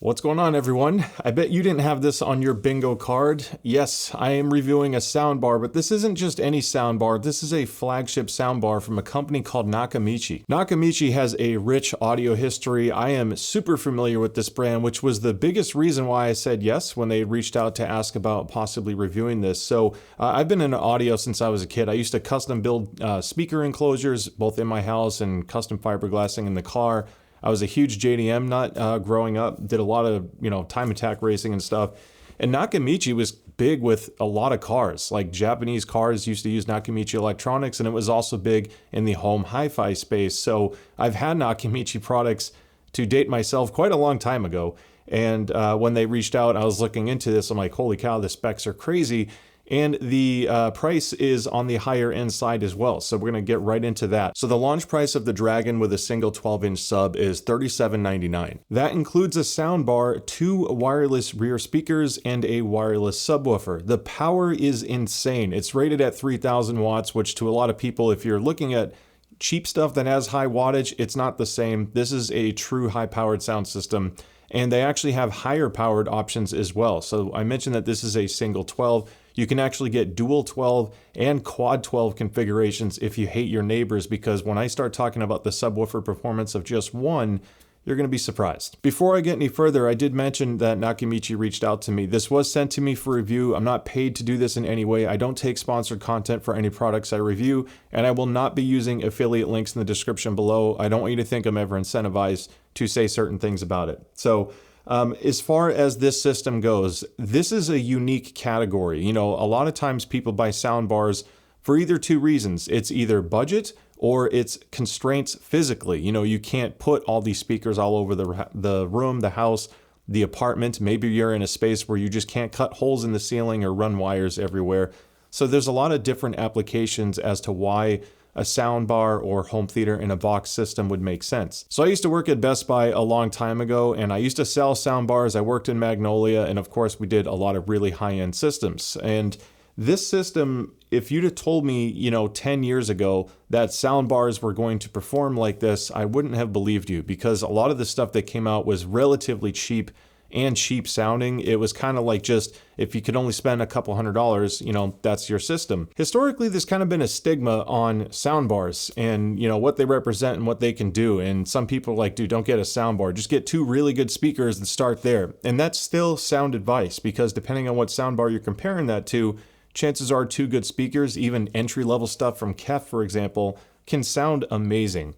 What's going on, everyone? I bet you didn't have this on your bingo card. Yes, I am reviewing a soundbar, but this isn't just any soundbar. This is a flagship soundbar from a company called Nakamichi. Nakamichi has a rich audio history. I am super familiar with this brand, which was the biggest reason why I said yes when they reached out to ask about possibly reviewing this. So I've been in audio since I was a kid. I used to custom build speaker enclosures, both in my house and custom fiberglassing in the car. I was a huge JDM nut growing up, did a lot of, time attack racing and stuff. And Nakamichi was big with a lot of cars. Like Japanese cars used to use Nakamichi electronics, and it was also big in the home hi-fi space. So I've had Nakamichi products to date myself quite a long time ago. And when they reached out, I was looking into this. I'm like, holy cow, the specs are crazy. And the price is on the higher end side as well. So we're going to get right into that. So the launch price of the Dragon with a single 12-inch sub is $37.99. That includes a soundbar, 2 wireless rear speakers, and a wireless subwoofer. The power is insane. It's rated at 3,000 watts, which to a lot of people, if you're looking at cheap stuff that has high wattage, it's not the same. This is a true high-powered sound system. And they actually have higher powered options as well. So I mentioned that this is a single 12. You can actually get dual 12 and quad 12 configurations if you hate your neighbors, because when I start talking about the subwoofer performance of just one, you're going to be surprised. Before I get any further, I did mention that Nakamichi reached out to me. This was sent to me for review. I'm not paid to do this in any way. I don't take sponsored content for any products I review, and I will not be using affiliate links in the description below. I don't want you to think I'm ever incentivized to say certain things about it. So as far as this system goes, this is a unique category. A lot of times people buy sound bars for either two reasons. It's either budget or it's constraints physically. You can't put all these speakers all over the room, the house, the apartment. Maybe you're in a space where you just can't cut holes in the ceiling or run wires everywhere. So there's a lot of different applications as to why a soundbar or home theater in a box system would make sense. So I used to work at Best Buy a long time ago, and I used to sell soundbars. I worked in Magnolia, and of course we did a lot of really high-end systems. And this system, if you'd have told me, 10 years ago that soundbars were going to perform like this, I wouldn't have believed you, because a lot of the stuff that came out was relatively cheap and cheap sounding. It was kind of like just, if you could only spend a couple $100s, that's your system. Historically, there's kind of been a stigma on soundbars and, what they represent and what they can do. And some people are like, dude, don't get a soundbar. Just get 2 really good speakers and start there. And that's still sound advice, because depending on what soundbar you're comparing that to, chances are 2 good speakers, even entry-level stuff from Kef, for example, can sound amazing.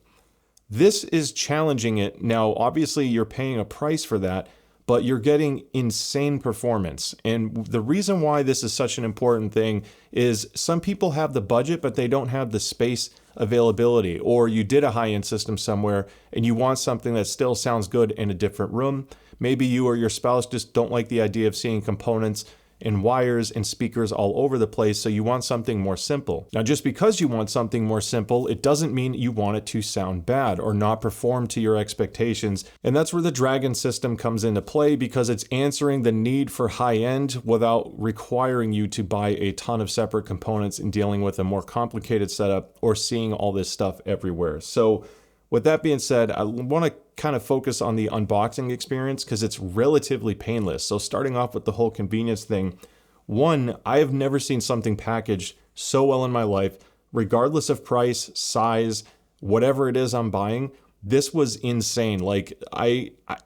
This is challenging it. Now, obviously, you're paying a price for that, but you're getting insane performance. And the reason why this is such an important thing is some people have the budget, but they don't have the space availability. Or you did a high-end system somewhere and you want something that still sounds good in a different room. Maybe you or your spouse just don't like the idea of seeing components and wires and speakers all over the place, so you want something more simple. Now, just because you want something more simple, it doesn't mean you want it to sound bad or not perform to your expectations. And that's where the Dragon system comes into play, because it's answering the need for high-end without requiring you to buy a ton of separate components and dealing with a more complicated setup or seeing all this stuff everywhere. So with that being said, I want to kind of focus on the unboxing experience because it's relatively painless. So starting off with the whole convenience thing, one, I have never seen something packaged so well in my life, regardless of price, size, whatever it is I'm buying. This was insane. Like,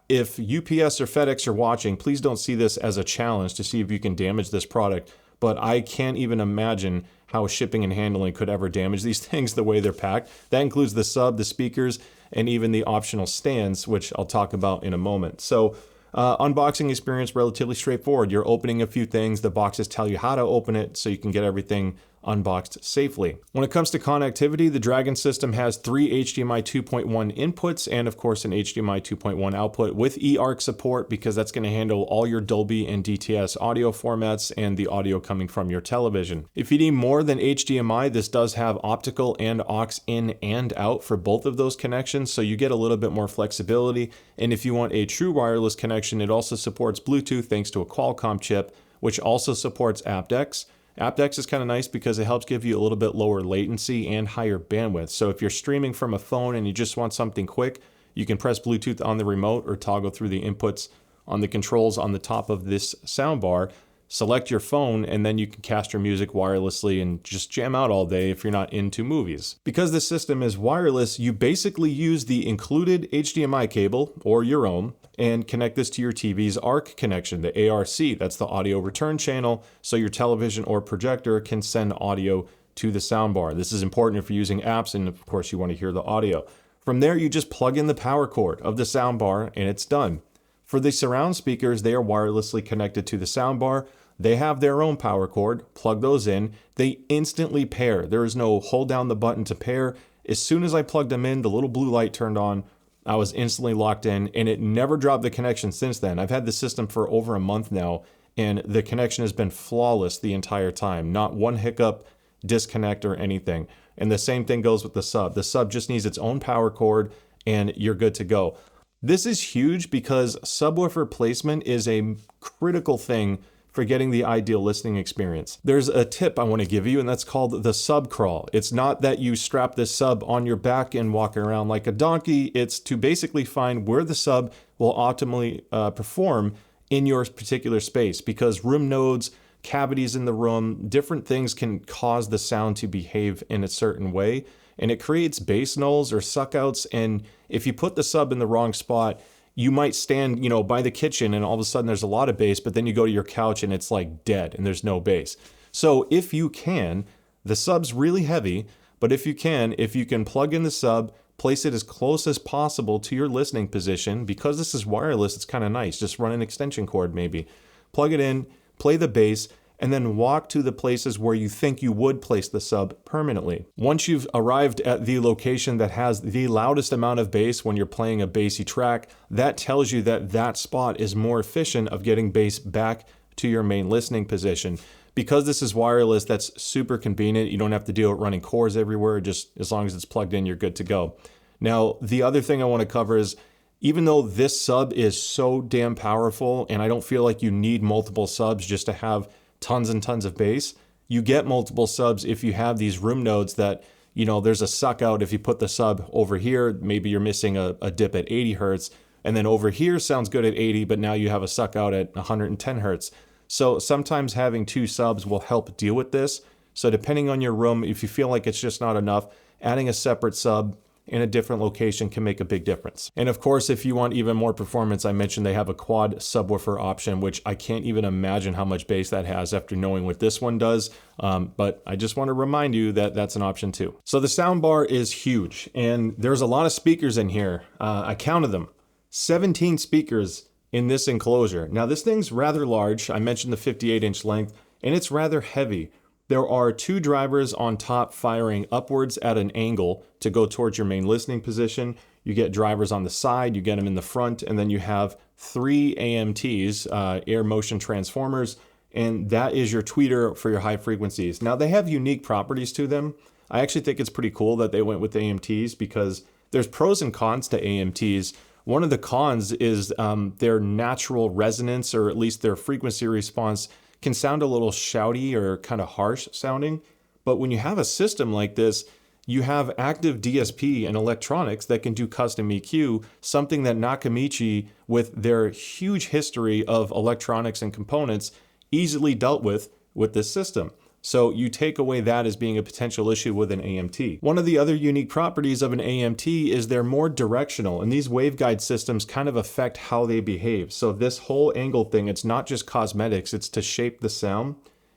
if UPS or FedEx are watching, please don't see this as a challenge to see if you can damage this product. But I can't even imagine how shipping and handling could ever damage these things the way they're packed. That includes the sub, the speakers, and even the optional stands, which I'll talk about in a moment. So unboxing experience, relatively straightforward. You're opening a few things. The boxes tell you how to open it so you can get everything unboxed safely. When it comes to connectivity, the Dragon system has 3 HDMI 2.1 inputs and of course an HDMI 2.1 output with eARC support, because that's going to handle all your Dolby and DTS audio formats and the audio coming from your television. If you need more than HDMI, this does have optical and aux in and out for both of those connections, so you get a little bit more flexibility. And if you want a true wireless connection, it also supports Bluetooth thanks to a Qualcomm chip, which also supports aptX. aptX is kind of nice because it helps give you a little bit lower latency and higher bandwidth. So if you're streaming from a phone and you just want something quick, you can press Bluetooth on the remote or toggle through the inputs on the controls on the top of this soundbar, select your phone, and then you can cast your music wirelessly and just jam out all day if you're not into movies. Because this system is wireless, you basically use the included HDMI cable or your own and connect this to your TV's ARC connection, the ARC. That's the audio return channel, so your television or projector can send audio to the soundbar. This is important if you're using apps, and of course you want to hear the audio. From there, you just plug in the power cord of the soundbar and it's done. For the surround speakers, they are wirelessly connected to the soundbar. They have their own power cord, plug those in, they instantly pair. There is no hold down the button to pair. As soon as I plugged them in, the little blue light turned on, I was instantly locked in, and it never dropped the connection since then. I've had the system for over a month now, and the connection has been flawless the entire time. Not one hiccup, disconnect, or anything. And the same thing goes with the sub. The sub just needs its own power cord, and you're good to go. This is huge because subwoofer placement is a critical thing for getting the ideal listening experience. There's a tip I want to give you, and that's called the sub crawl. It's not that you strap this sub on your back and walk around like a donkey. It's to basically find where the sub will optimally perform in your particular space, because room nodes, cavities in the room, different things can cause the sound to behave in a certain way, and it creates bass nulls or suckouts. And if you put the sub in the wrong spot, you might stand, by the kitchen and all of a sudden there's a lot of bass, but then you go to your couch and it's like dead and there's no bass. So if you can, the sub's really heavy, but if you can plug in the sub, place it as close as possible to your listening position. Because this is wireless, it's kind of nice. Just run an extension cord maybe. Plug it in, play the bass, and then walk to the places where you think you would place the sub permanently. Once you've arrived at the location that has the loudest amount of bass when you're playing a bassy track, that tells you that that spot is more efficient of getting bass back to your main listening position. Because this is wireless, that's super convenient. You don't have to deal with running cords everywhere. Just as long as it's plugged in, you're good to go. Now, the other thing I want to cover is, even though this sub is so damn powerful, and I don't feel like you need multiple subs just to have tons and tons of bass, you get multiple subs if you have these room nodes that, there's a suck out. If you put the sub over here, maybe you're missing a dip at 80 hertz, and then over here sounds good at 80, but now you have a suck out at 110 hertz. So sometimes having two subs will help deal with this. So depending on your room, if you feel like it's just not enough, adding a separate sub in a different location can make a big difference. And of course, if you want even more performance, I mentioned they have a quad subwoofer option, which I can't even imagine how much bass that has after knowing what this one does. But I just want to remind you that that's an option too. So the soundbar is huge, and there's a lot of speakers in here. I counted them, 17 speakers in this enclosure. Now this thing's rather large. I mentioned the 58-inch length, and it's rather heavy. There are two drivers on top firing upwards at an angle to go towards your main listening position. You get drivers on the side, you get them in the front, and then you have three AMTs, air motion transformers, and that is your tweeter for your high frequencies. Now they have unique properties to them. I actually think it's pretty cool that they went with AMTs, because there's pros and cons to AMTs. One of the cons is their natural resonance, or at least their frequency response, can sound a little shouty or kind of harsh sounding. But when you have a system like this, you have active DSP and electronics that can do custom EQ, something that Nakamichi, with their huge history of electronics and components, easily dealt with this system. So you take away that as being a potential issue with an AMT. One of the other unique properties of an AMT is they're more directional, and these waveguide systems kind of affect how they behave. So this whole angle thing, it's not just cosmetics, it's to shape the sound.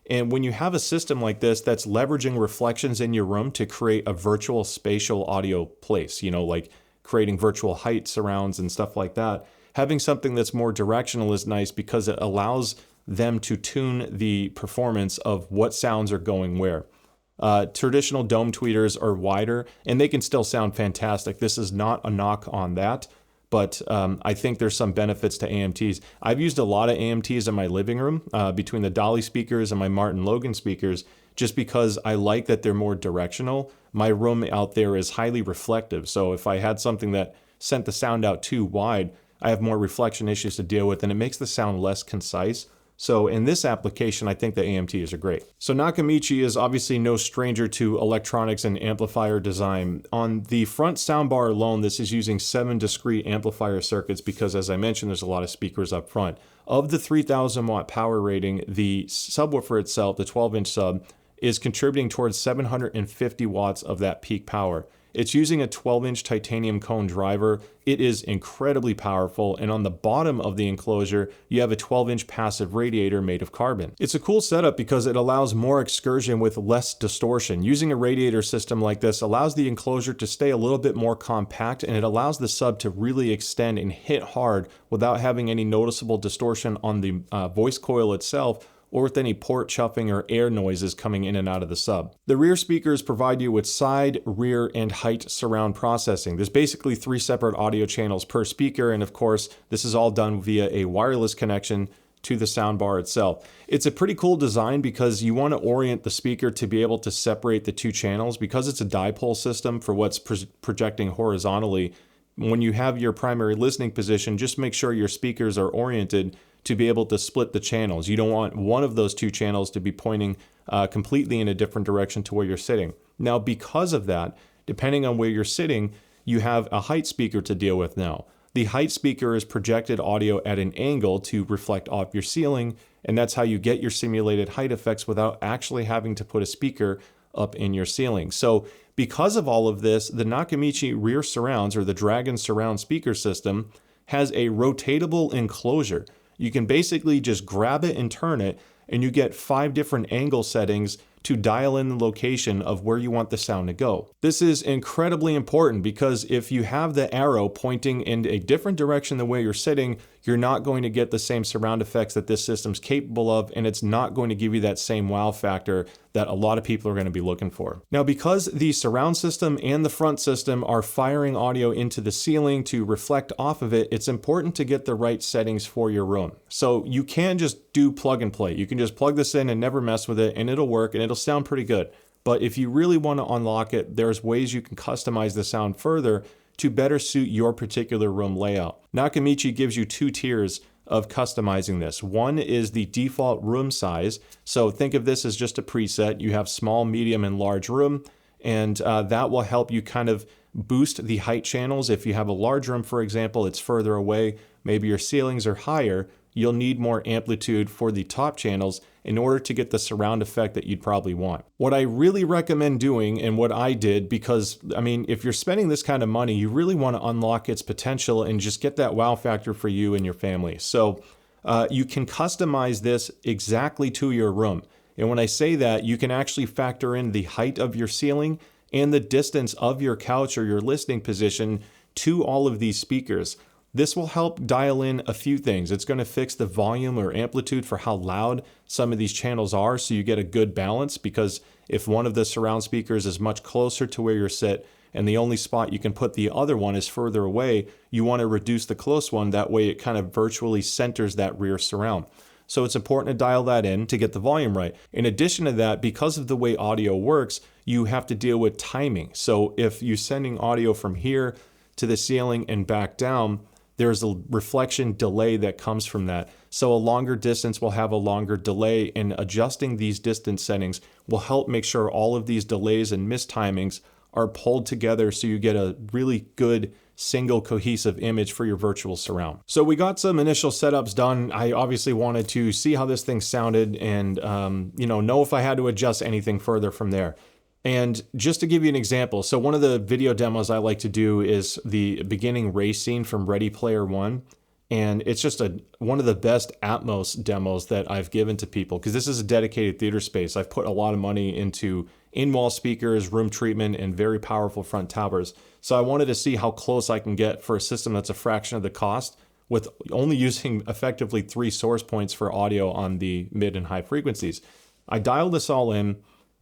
And when you have a system like this that's leveraging reflections in your room to create a virtual spatial audio place, like creating virtual height surrounds and stuff like that, having something that's more directional is nice, because it allows them to tune the performance of what sounds are going where. Traditional dome tweeters are wider, and they can still sound fantastic. This is not a knock on that, but I think there's some benefits to AMTs. I've used a lot of AMTs in my living room, between the Dolly speakers and my Martin Logan speakers, just because I like that they're more directional. My room out there is highly reflective, so if I had something that sent the sound out too wide, I have more reflection issues to deal with, and it makes the sound less concise. So in this application, I think the AMTs are great. So Nakamichi is obviously no stranger to electronics and amplifier design. On the front soundbar alone, this is using 7 discrete amplifier circuits because, as I mentioned, there's a lot of speakers up front. Of the 3,000 watt power rating, the subwoofer itself, the 12-inch sub, is contributing towards 750 watts of that peak power. It's using a 12-inch titanium cone driver. It is incredibly powerful, and on the bottom of the enclosure, you have a 12-inch passive radiator made of carbon. It's a cool setup because it allows more excursion with less distortion. Using a radiator system like this allows the enclosure to stay a little bit more compact, and it allows the sub to really extend and hit hard without having any noticeable distortion on the voice coil itself, or with any port chuffing or air noises coming in and out of the sub. The rear speakers provide you with side, rear, and height surround processing. There's basically 3 separate audio channels per speaker, and of course, this is all done via a wireless connection to the soundbar itself. It's a pretty cool design because you want to orient the speaker to be able to separate the 2 channels. Because it's a dipole system for what's projecting horizontally, when you have your primary listening position, just make sure your speakers are oriented to be able to split the channels. You don't want one of those 2 channels to be pointing completely in a different direction to where you're sitting. Now, because of that, depending on where you're sitting, you have a height speaker to deal with now. The height speaker is projected audio at an angle to reflect off your ceiling, and that's how you get your simulated height effects without actually having to put a speaker up in your ceiling. So because of all of this, the Nakamichi rear surrounds, or the Dragon surround speaker system, has a rotatable enclosure. You can basically just grab it and turn it, and you get 5 different angle settings to dial in the location of where you want the sound to go. This is incredibly important because if you have the arrow pointing in a different direction than where you're sitting, you're not going to get the same surround effects that this system's capable of, and it's not going to give you that same wow factor that a lot of people are going to be looking for. Now, because the surround system and the front system are firing audio into the ceiling to reflect off of it, it's important to get the right settings for your room. So you can just do plug and play. You can just plug this in and never mess with it, and it'll work, and it'll sound pretty good. But if you really want to unlock it, there's ways you can customize the sound further to better suit your particular room layout. Nakamichi gives you 2 tiers of customizing this. One is the default room size. So think of this as just a preset. You have small, medium, and large room, and that will help you kind of boost the height channels. If you have a large room, for example, it's further away, maybe your ceilings are higher, you'll need more amplitude for the top channels in order to get the surround effect that you'd probably want. What I really recommend doing, and what I did, because I mean, if you're spending this kind of money, you really want to unlock its potential and just get that wow factor for you and your family. So you can customize this exactly to your room. And when I say that, you can actually factor in the height of your ceiling and the distance of your couch or your listening position to all of these speakers. This will help dial in a few things. It's going to fix the volume or amplitude for how loud some of these channels are, so you get a good balance, because if one of the surround speakers is much closer to where you're sit and the only spot you can put the other one is further away, you want to reduce the close one. That way it kind of virtually centers that rear surround. So it's important to dial that in to get the volume right. In addition to that, because of the way audio works, you have to deal with timing. So if you're sending audio from here to the ceiling and back down, there's a reflection delay that comes from that. So a longer distance will have a longer delay, and adjusting these distance settings will help make sure all of these delays and mistimings are pulled together so you get a really good single cohesive image for your virtual surround. So we got some initial setups done. I obviously wanted to see how this thing sounded and know if I had to adjust anything further from there. And just to give you an example, so one of the video demos I like to do is the beginning race scene from Ready Player One. And it's just one of the best Atmos demos that I've given to people, because this is a dedicated theater space. I've put a lot of money into in-wall speakers, room treatment, and very powerful front towers. So I wanted to see how close I can get for a system that's a fraction of the cost, with only using effectively 3 source points for audio on the mid and high frequencies. I dialed this all in.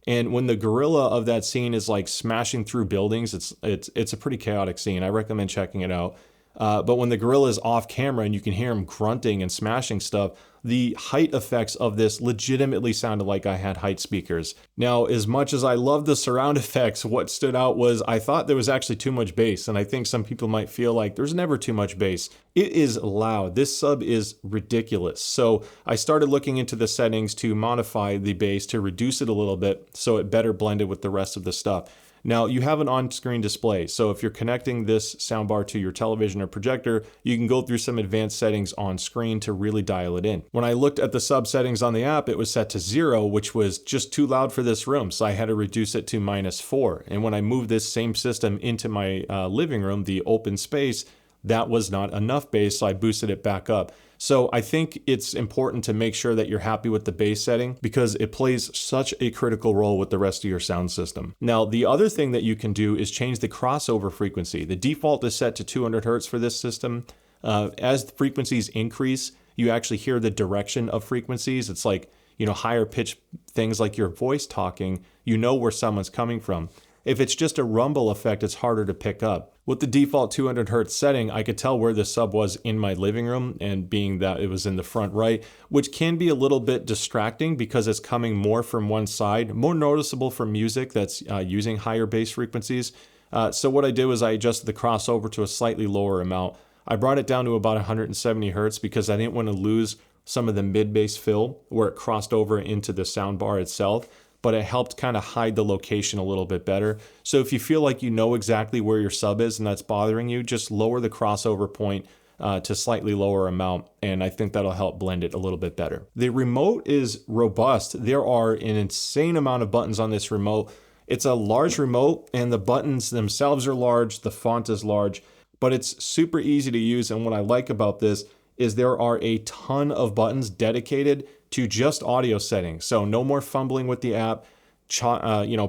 And when the gorilla of that scene is like smashing through buildings, it's a pretty chaotic scene. I recommend checking it out. But when the gorilla is off camera and you can hear him grunting and smashing stuff, the height effects of this legitimately sounded like I had height speakers. Now, as much as I love the surround effects, what stood out was I thought there was actually too much bass, and I think some people might feel like there's never too much bass. It is loud. This sub is ridiculous. So I started looking into the settings to modify the bass to reduce it a little bit so it better blended with the rest of the stuff. Now, you have an on-screen display, so if you're connecting this soundbar to your television or projector, you can go through some advanced settings on screen to really dial it in. When I looked at the sub settings on the app, it was set to 0, which was just too loud for this room, so I had to reduce it to -4. And when I moved this same system into my living room, the open space, that was not enough bass, so I boosted it back up. So I think it's important to make sure that you're happy with the bass setting because it plays such a critical role with the rest of your sound system. Now, the other thing that you can do is change the crossover frequency. The default is set to 200 hertz for this system. As the frequencies increase, you actually hear the direction of frequencies. It's like, higher pitch things like your voice talking, you know where someone's coming from. If it's just a rumble effect, it's harder to pick up. With the default 200 hertz setting, I could tell where the sub was in my living room, and being that it was in the front right, which can be a little bit distracting because it's coming more from one side, more noticeable for music that's using higher bass frequencies. So what I did was I adjusted the crossover to a slightly lower amount. I brought it down to about 170 hertz because I didn't want to lose some of the mid-bass fill where it crossed over into the soundbar itself, but it helped kind of hide the location a little bit better. So if you feel like you know exactly where your sub is and that's bothering you, just lower the crossover point to slightly lower amount, and I think that'll help blend it a little bit better. The remote is robust. There are an insane amount of buttons on this remote. It's a large remote, and the buttons themselves are large, the font is large, but it's super easy to use, and what I like about this is there are a ton of buttons dedicated to just audio settings. So no more fumbling with the app,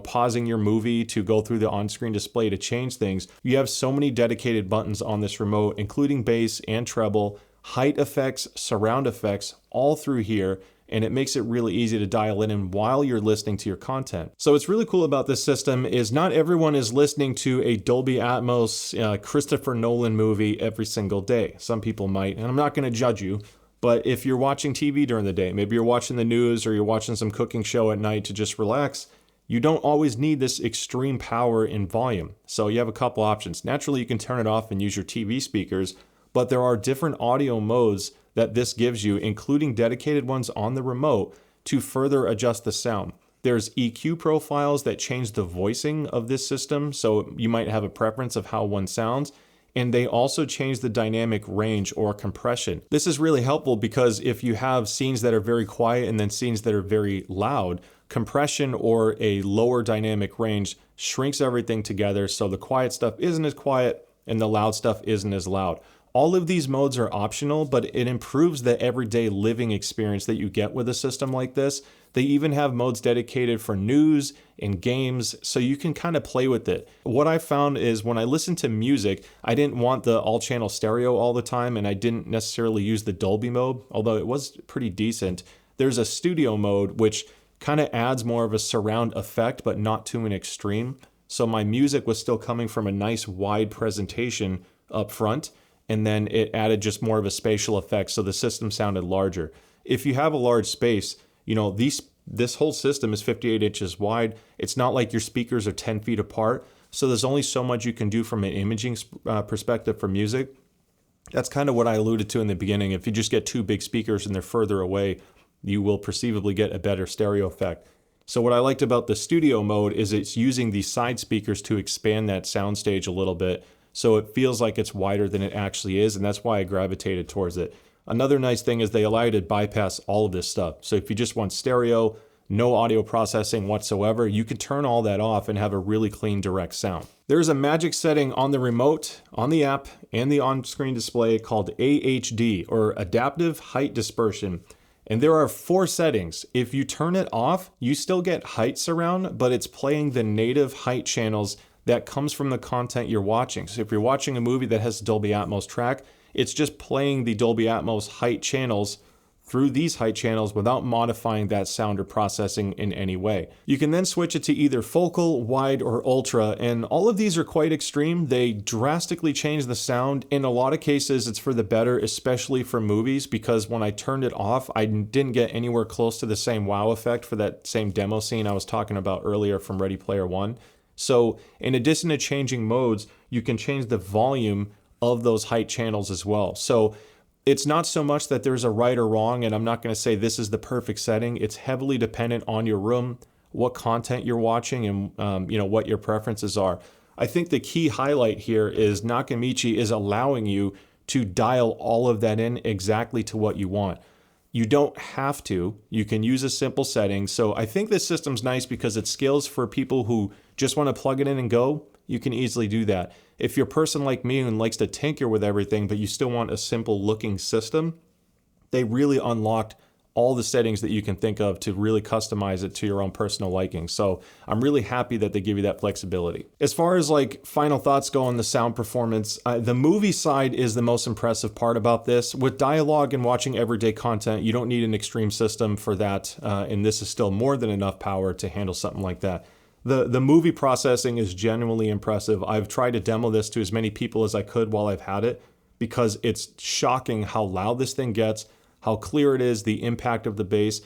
pausing your movie to go through the on-screen display to change things. You have so many dedicated buttons on this remote, including bass and treble, height effects, surround effects, all through here. And it makes it really easy to dial in while you're listening to your content. So what's really cool about this system is not everyone is listening to a Dolby Atmos Christopher Nolan movie every single day. Some people might, and I'm not going to judge you, but if you're watching TV during the day, maybe you're watching the news or you're watching some cooking show at night to just relax, you don't always need this extreme power and volume. So you have a couple options. Naturally, you can turn it off and use your TV speakers, but there are different audio modes that this gives you, including dedicated ones on the remote to further adjust the sound. There's EQ profiles that change the voicing of this system, so you might have a preference of how one sounds. And they also change the dynamic range or compression. This is really helpful because if you have scenes that are very quiet and then scenes that are very loud, compression or a lower dynamic range shrinks everything together so the quiet stuff isn't as quiet and the loud stuff isn't as loud. All of these modes are optional, but it improves the everyday living experience that you get with a system like this. They even have modes dedicated for news and games, so you can kind of play with it. What I found is when I listen to music, I didn't want the all-channel stereo all the time, and I didn't necessarily use the Dolby mode, although it was pretty decent. There's a studio mode, which kind of adds more of a surround effect, but not to an extreme. So my music was still coming from a nice wide presentation up front, and then it added just more of a spatial effect, so the system sounded larger. If you have a large space, this whole system is 58 inches wide. It's not like your speakers are 10 feet apart, so there's only so much you can do from an imaging perspective for music. That's kind of what I alluded to in the beginning. If you just get two big speakers and they're further away, you will perceivably get a better stereo effect. So what I liked about the studio mode is it's using these side speakers to expand that soundstage a little bit, so it feels like it's wider than it actually is, and that's why I gravitated towards it. Another nice thing is they allow you to bypass all of this stuff. So if you just want stereo, no audio processing whatsoever, you can turn all that off and have a really clean, direct sound. There's a magic setting on the remote, on the app, and the on-screen display called AHD, or Adaptive Height Dispersion. And there are 4 settings. If you turn it off, you still get height surround, but it's playing the native height channels that comes from the content you're watching. So if you're watching a movie that has Dolby Atmos track, it's just playing the Dolby Atmos height channels through these height channels without modifying that sound or processing in any way. You can then switch it to either focal, wide, or ultra, and all of these are quite extreme. They drastically change the sound. In a lot of cases, it's for the better, especially for movies, because when I turned it off, I didn't get anywhere close to the same wow effect for that same demo scene I was talking about earlier from Ready Player One. So in addition to changing modes, you can change the volume of those height channels as well. So it's not so much that there's a right or wrong, and I'm not going to say this is the perfect setting. It's heavily dependent on your room, what content you're watching, and what your preferences are. I think the key highlight here is Nakamichi is allowing you to dial all of that in exactly to what you want. You don't have to. You can use a simple setting. So I think this system's nice because it scales for people who just want to plug it in and go. You can easily do that. If you're a person like me and likes to tinker with everything, but you still want a simple looking system, they really unlocked all the settings that you can think of to really customize it to your own personal liking. So I'm really happy that they give you that flexibility. As far as like final thoughts go on the sound performance, the movie side is the most impressive part about this. With dialogue and watching everyday content, you don't need an extreme system for that. And this is still more than enough power to handle something like that. The movie processing is genuinely impressive. I've tried to demo this to as many people as I could while I've had it, because it's shocking how loud this thing gets, how clear it is, the impact of the bass.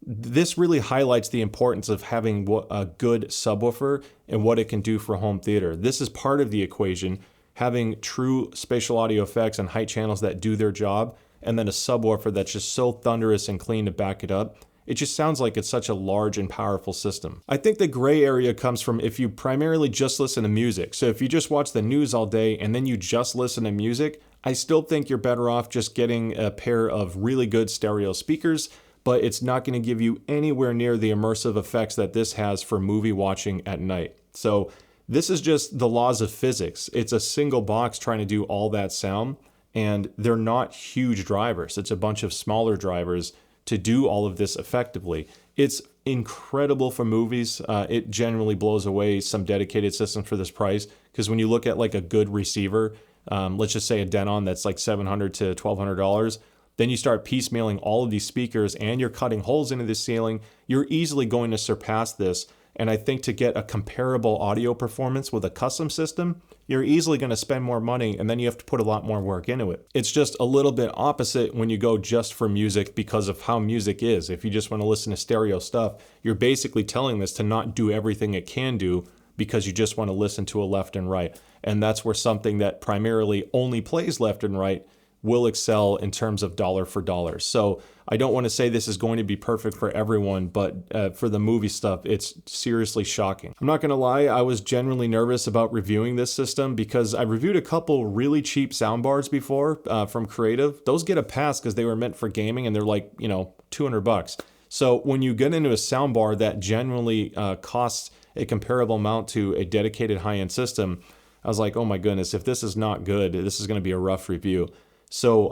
This really highlights the importance of having a good subwoofer and what it can do for home theater. This is part of the equation, having true spatial audio effects and height channels that do their job, and then a subwoofer that's just so thunderous and clean to back it up. It just sounds like it's such a large and powerful system. I think the gray area comes from if you primarily just listen to music. So if you just watch the news all day and then you just listen to music, I still think you're better off just getting a pair of really good stereo speakers, but it's not going to give you anywhere near the immersive effects that this has for movie watching at night. So this is just the laws of physics. It's a single box trying to do all that sound, and they're not huge drivers. It's a bunch of smaller drivers to do all of this effectively. It's incredible for movies. It generally blows away some dedicated systems for this price, because when you look at like a good receiver, let's just say a Denon that's like $700 to $1,200, then you start piecemealing all of these speakers and you're cutting holes into the ceiling, you're easily going to surpass this. And I think to get a comparable audio performance with a custom system, you're easily going to spend more money, and then you have to put a lot more work into it. It's just a little bit opposite when you go just for music because of how music is. If you just want to listen to stereo stuff, you're basically telling this to not do everything it can do because you just want to listen to a left and right. And that's where something that primarily only plays left and right will excel in terms of dollar for dollar. So I don't want to say this is going to be perfect for everyone, but for the movie stuff, it's seriously shocking. I'm not going to lie, I was genuinely nervous about reviewing this system because I reviewed a couple really cheap soundbars before from Creative. Those get a pass because they were meant for gaming and they're like, $200. So when you get into a soundbar that generally costs a comparable amount to a dedicated high-end system, I was like, oh my goodness, if this is not good, this is going to be a rough review. So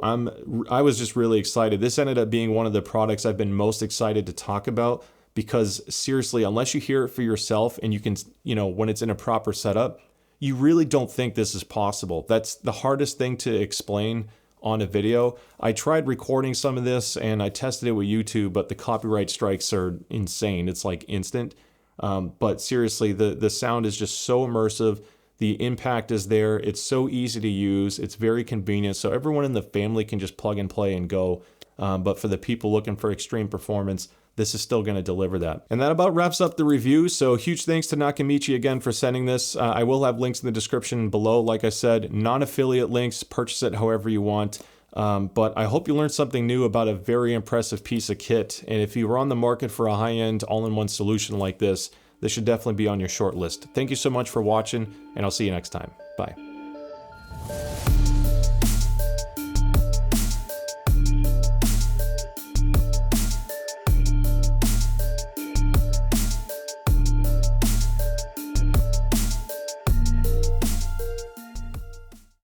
I was just really excited. This ended up being one of the products I've been most excited to talk about, because seriously, unless you hear it for yourself and you can, when it's in a proper setup, you really don't think this is possible. That's the hardest thing to explain on a video. I tried recording some of this and I tested it with YouTube, but the copyright strikes are insane. It's like instant. But seriously, the sound is just so immersive. The impact is there. It's so easy to use. It's very convenient. So everyone in the family can just plug and play and go. But for the people looking for extreme performance, this is still going to deliver that. And that about wraps up the review. So huge thanks to Nakamichi again for sending this. I will have links in the description below. Like I said, non-affiliate links, purchase it however you want. But I hope you learned something new about a very impressive piece of kit. And if you are on the market for a high-end all-in-one solution like this should definitely be on your short list. Thank you so much for watching, and I'll see you next time. Bye.